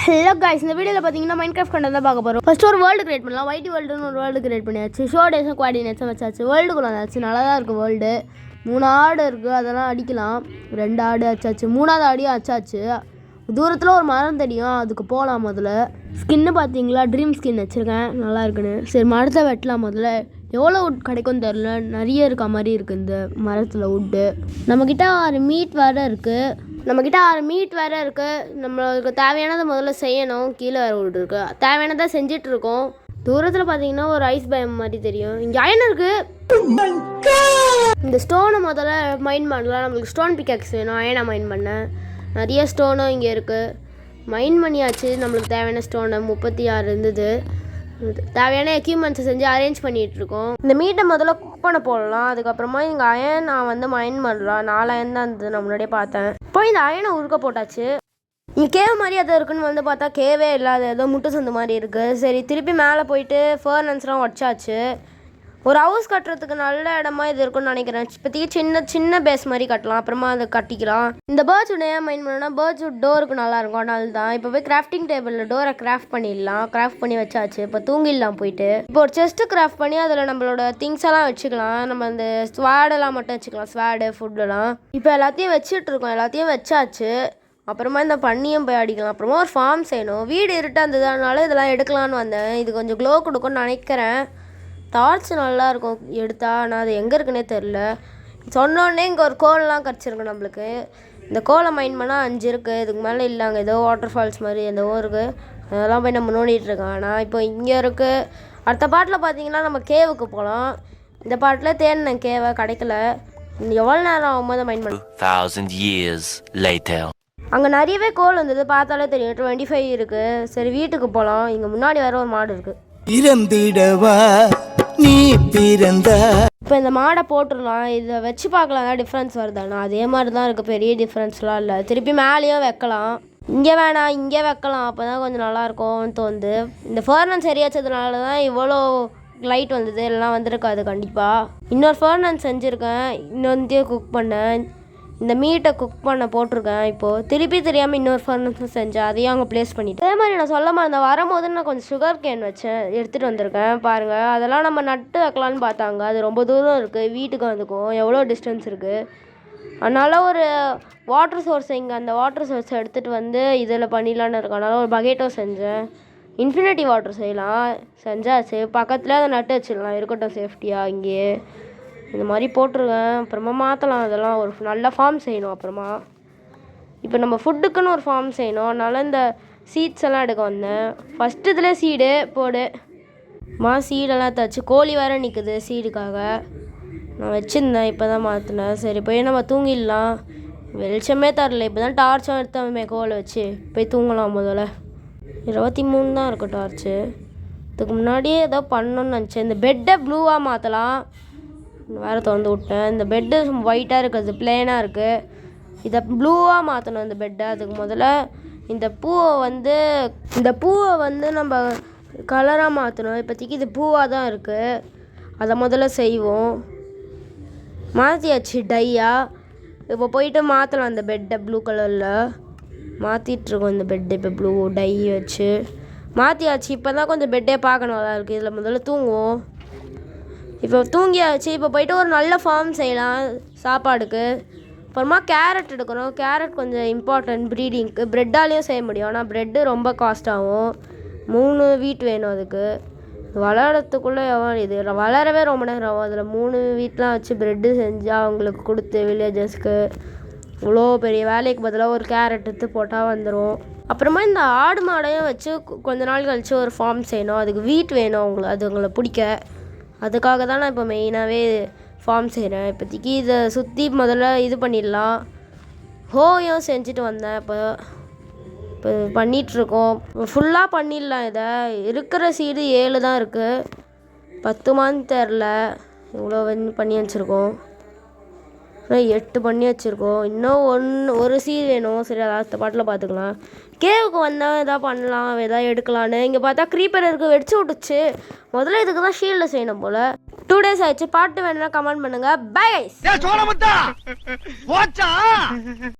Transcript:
Hello guys, இந்த வீடியோவில் பார்த்தீங்கன்னா மைன்கிராஃப்ட் கண்டென்ட் தான் பார்க்க போகிறோம். ஃபஸ்ட்டு ஒரு வேர்ல்டு கிரியேட் பண்ணலாம். ஒயிட் வேர்ல்டுன்னு ஒரு வேர்ல்டு கிரியேட் பண்ணியாச்சு. ஷோ டேஸும் குவாடினேட்ஸும் வச்சாச்சு. வேர்ல்டுக்குள்ள வந்தாச்சு. நல்லா தான் இருக்குது வேர்ல்டு. 3 ஆடு இருக்குது, அதெல்லாம் அடிக்கலாம். 2 ஆடு வச்சாச்சு. 3ஆவது ஆடியும் வச்சாச்சு. தூரத்தில் ஒரு மரம் தெரியும், அதுக்கு போகலாம். முதல்ல ஸ்கின்னு பார்த்தீங்களா, ட்ரீம் ஸ்கின் வச்சுருக்கேன், நல்லா இருக்குன்னு. சரி, மரத்தை வெட்டலாம். முதல்ல எவ்வளோ வுட் கிடைக்கும்னு தெரில, நிறைய இருக்க மாதிரி இருக்குது இந்த மரத்தில் வுட்டு. நம்மக்கிட்ட 6 மீட் வேறு இருக்குது. நம்மளுக்கு தேவையானதை முதல்ல செய்யணும். கீழே வேறு வுட் இருக்குது, தேவையானதை செஞ்சிட்ருக்கோம். தூரத்தில் பார்த்தீங்கன்னா ஒரு ஐஸ் பயம் மாதிரி தெரியும். இங்கே அயன் இருக்குது. இந்த ஸ்டோனை முதல்ல மைண்ட் பண்ணலாம். நம்மளுக்கு ஸ்டோன் பிக்காக்ஸ் வேணும். அயனை மைண்ட் பண்ண நிறைய ஸ்டோனும் இங்கே இருக்குது. மைண்ட் பண்ணியாச்சு. நம்மளுக்கு தேவையான ஸ்டோனை 36 இருந்தது. தேவையான எக்யூப்மெண்ட்ஸை செஞ்சு அரேஞ்ச் பண்ணிகிட்ருக்கோம். இந்த மீட்டை முதல்ல குக் பண்ண போடலாம். அதுக்கப்புறமா இங்கே அயன் நான் வந்து மைண்ட் பண்ணலாம். 4 அயன் தான் இருந்தது, நான் முன்னாடியே பார்த்தேன். இப்போ இந்த அயனை உருக்க போட்டாச்சு. இங்கே கேவ் மாதிரி எதோ இருக்குன்னு வந்து பார்த்தா கேவே இல்லாத ஏதோ முட்டு சந்து மாதிரி இருக்குது. சரி, திருப்பி மேலே போயிட்டு ஃபர்னன்ஸ்லாம் உடச்சாச்சு. ஒரு ஹவுஸ் கட்டுறதுக்கு நல்ல இடமா இது இருக்குன்னு நினைக்கிறேன். இப்போதைக்கு சின்ன பேஸ் மாதிரி கட்டலாம், அப்புறமா அதை கட்டிக்கலாம். இந்த பேர்ட்ஸ் உடைய மைண்ட் பண்ணோன்னா பேர்ட்ஸ் டோருக்கு நல்லாயிருக்கும். அதனால தான் இப்போ போய் கிராஃப்டிங் டேபிளில் டோரை கிராஃப்ட் பண்ணிடலாம். கிராஃப்ட் பண்ணி வச்சாச்சு. இப்போ தூங்கிடலாம் போயிட்டு. இப்போ ஒரு செஸ்ட்டு கிராஃப்ட் பண்ணி அதில் நம்மளோட திங்ஸ் எல்லாம் வச்சுக்கலாம். நம்ம அந்த ஸ்வாடெல்லாம் மட்டும் வச்சுக்கலாம், ஸ்வாடு ஃபுட்டெல்லாம். இப்போ எல்லாத்தையும் வச்சுட்ருக்கோம். எல்லாத்தையும் வச்சாச்சு. அப்புறமா இந்த பண்ணியும் போய் அடிக்கலாம். அப்புறமா ஒரு ஃபார்ம் செய்யணும். வீடு இருட்டாக இருந்ததுனால இதெல்லாம் எடுக்கலான்னு வந்தேன். இது கொஞ்சம் க்ளோ கொடுக்கும்னு நினைக்கிறேன். டார்ச் நல்லாயிருக்கும் எடுத்தா, ஆனால் அது எங்கே இருக்குன்னே தெரில. சொன்னோடனே இங்கே ஒரு கோலெலாம் கிடச்சிருக்கு நம்மளுக்கு. இந்த கோலை மைண்ட் பண்ணால் 5 இருக்குது. இதுக்கு மேலே இல்லைங்க, ஏதோ வாட்டர் ஃபால்ஸ் மாதிரி எந்தவோ இருக்குது. அதெல்லாம் போய் நம்ம நோண்டிகிட்ருக்கோம். ஆனால் இப்போ இங்கே இருக்குது. அடுத்த பாட்டில் பார்த்தீங்கன்னா நம்ம கேவுக்கு போகலாம். இந்த பாட்டில் தேடினேன், கேவை கிடைக்கல. எவ்வளோ நேரம் ஆகும்போது மைண்ட் பண்ண 2000 years later. அங்கே நிறையவே கோல் வந்தது, பார்த்தாலே தெரியும். 25 இருக்குது. சரி, வீட்டுக்கு போகலாம். இங்கே முன்னாடி வேறு ஒரு மாடு இருக்குது. இறந்திடவா நீ பிறந்த. இப்போ இந்த மாடை போட்டுடலாம். இதை வச்சு பார்க்கலாம், ஏதாவது டிஃப்ரென்ஸ் வருதாண்ணா. அதே மாதிரி தான் இருக்குது, பெரிய டிஃப்ரென்ஸ்லாம் இல்லை. திருப்பி மேலேயும் வைக்கலாம். இங்கே வேணாம், இங்கே வைக்கலாம். அப்போ தான் கொஞ்சம் நல்லாயிருக்கும்னு தோணுது. இந்த ஃபர்னன்ஸ் எரியாச்சதுனால தான் இவ்வளோ லைட் வந்தது, எல்லாம் வந்திருக்காது கண்டிப்பாக. இன்னொரு ஃபர்னன்ஸ் செஞ்சுருக்கேன், இன்னொன்றையும் குக் பண்ணேன். இந்த மீட்டை குக் பண்ண போட்டிருக்கேன். இப்போது திருப்பி தெரியாமல் இன்னொரு ஃபர்னன்ஸும் செஞ்சேன், அதையும் அங்கே ப்ளேஸ் பண்ணிவிட்டு. அதே மாதிரி நான் சொல்ல மாதிரி வரும்போது நான் கொஞ்சம் சுகர் கேன் வச்சேன், எடுத்துகிட்டு வந்திருக்கேன் பாருங்கள். அதெல்லாம் நம்ம நட்டு வைக்கலான்னு பார்த்தாங்க, அது ரொம்ப தூரம் இருக்குது. வீட்டுக்கு வந்துக்கும் எவ்வளோ டிஸ்டன்ஸ் இருக்குது. அதனால் ஒரு வாட்டர் சோர்ஸ், இங்கே அந்த வாட்டர் சோர்ஸை எடுத்துகிட்டு வந்து இதில் பண்ணிடலான்னு இருக்கேன். அதனால் ஒரு பக்கெட்டோ செஞ்சேன். இன்ஃபினிட்டி வாட்டர் செய்யலாம் செஞ்சாச்சு. பக்கத்தில் அதை நட்டு வச்சிடலாம், இருக்கட்டும் சேஃப்டியாக. இங்கேயே இந்த மாதிரி போட்டிருக்கேன். அப்புறமா மாற்றலாம். அதெல்லாம் ஒரு நல்ல ஃபார்ம் செய்யணும். அப்புறமா இப்போ நம்ம ஃபுட்டுக்குன்னு ஒரு ஃபார்ம் செய்யணும். அதனால் இந்த சீட்ஸ் எல்லாம் எடுக்க வந்தேன். ஃபஸ்ட்டு இதில் சீடு போடு சீடெல்லாம் தச்சு. கோழி வேறு நிற்குது சீடுக்காக. நான் வச்சுருந்தேன், இப்போ தான் மாற்றினேன். சரி, போய் நம்ம தூங்கிடலாம். வெளிச்சமே தரல. இப்போ தான் டார்ச்சும் எடுத்தோமே கோலை வச்சு. போய் தூங்கலாம். முதல்ல 23 தான் இருக்கும் டார்ச்சு. இதுக்கு முன்னாடியே ஏதோ பண்ணணும்னு நினச்சேன். இந்த பெட்டை ப்ளூவாக மாற்றலாம். வேறு திறந்து விட்டேன். இந்த பெட்டு ஒயிட்டாக இருக்குது, பிளேனாக இருக்குது. இதை ப்ளூவாக மாற்றணும் இந்த பெட்டை. அதுக்கு முதல்ல இந்த பூவை வந்து நம்ம கலராக மாற்றணும். இப்போதைக்கு இது பூவாக தான் இருக்குது, அதை முதல்ல செய்வோம். மாற்றியாச்சு டையாக. இப்போ போயிட்டு மாற்றலாம் அந்த பெட்டை. ப்ளூ கலரில் மாற்றிட்டுருக்கோம் இந்த பெட்டை. இப்போ ப்ளூ டை வச்சு மாற்றியாச்சு. இப்போ தான் கொஞ்சம் பெட்டே பார்க்க நல்லா இருக்குது. இதில் முதல்ல தூங்குவோம். இப்போ தூங்கியாச்சு. இப்போ போய்ட்டு ஒரு நல்ல ஃபார்ம் செய்யலாம் சாப்பாடுக்கு. அப்புறமா கேரட் எடுக்கணும். கேரட் கொஞ்சம் இம்பார்ட்டன்ட் ப்ரீடிங்க்கு. ப்ரெட்டாலேயும் செய்ய முடியும், ஆனால் ப்ரெட்டு ரொம்ப காஸ்ட் ஆகும். 3 வீட் வேணும் அதுக்கு. வளரத்துக்குள்ளே இது வளரவே ரொம்ப நேரம் ஆகும். அதில் 3 வீட்லாம் வச்சு ப்ரெட்டு செஞ்சால் அவங்களுக்கு கொடுத்து வில்லேஜஸ்க்கு இவ்வளோ பெரிய வேலைக்கு பதிலாக ஒரு கேரட் எடுத்து போட்டால் வந்துடும். அப்புறமா இந்த ஆடு மாடையும் வச்சு கொஞ்ச நாள் கழித்து ஒரு ஃபார்ம் செய்யணும். அதுக்கு வீட் வேணும் அவங்களை பிடிக்க. அதுக்காக தான் நான் இப்போ மெயினாகவே ஃபார்ம் செய்கிறேன். இப்போதைக்கு இதை சுற்றி முதல்ல இது பண்ணிடலாம். ஹோயும் செஞ்சுட்டு வந்தேன். இப்போ பண்ணிகிட்ருக்கோம். ஃபுல்லாக பண்ணிடலாம். இதை இருக்கிற சீடு 7 தான் இருக்குது. 10 தெரில. இவ்வளோ பண்ணி வச்சுருக்கோம். 8 பண்ணி வச்சுருக்கோம். இன்னும் ஒரு சீடு வேணும். சரி, அடுத்த பாட்டில் பார்த்துக்கலாம். கேவுக்கு வந்தால் எதாவது பண்ணலாம், எதாவது எடுக்கலான்னு. இங்கே பார்த்தா க்ரீப்பர் இருக்குது, வெடிச்சு விட்டுச்சு. முதல்ல இதுக்கு தான் ஷீல்டு செய்யணும் போல். 2 days ஆயிடுச்சு. பாட்டு வேணும்னா கமெண்ட் பண்ணுங்கள். Bye guys.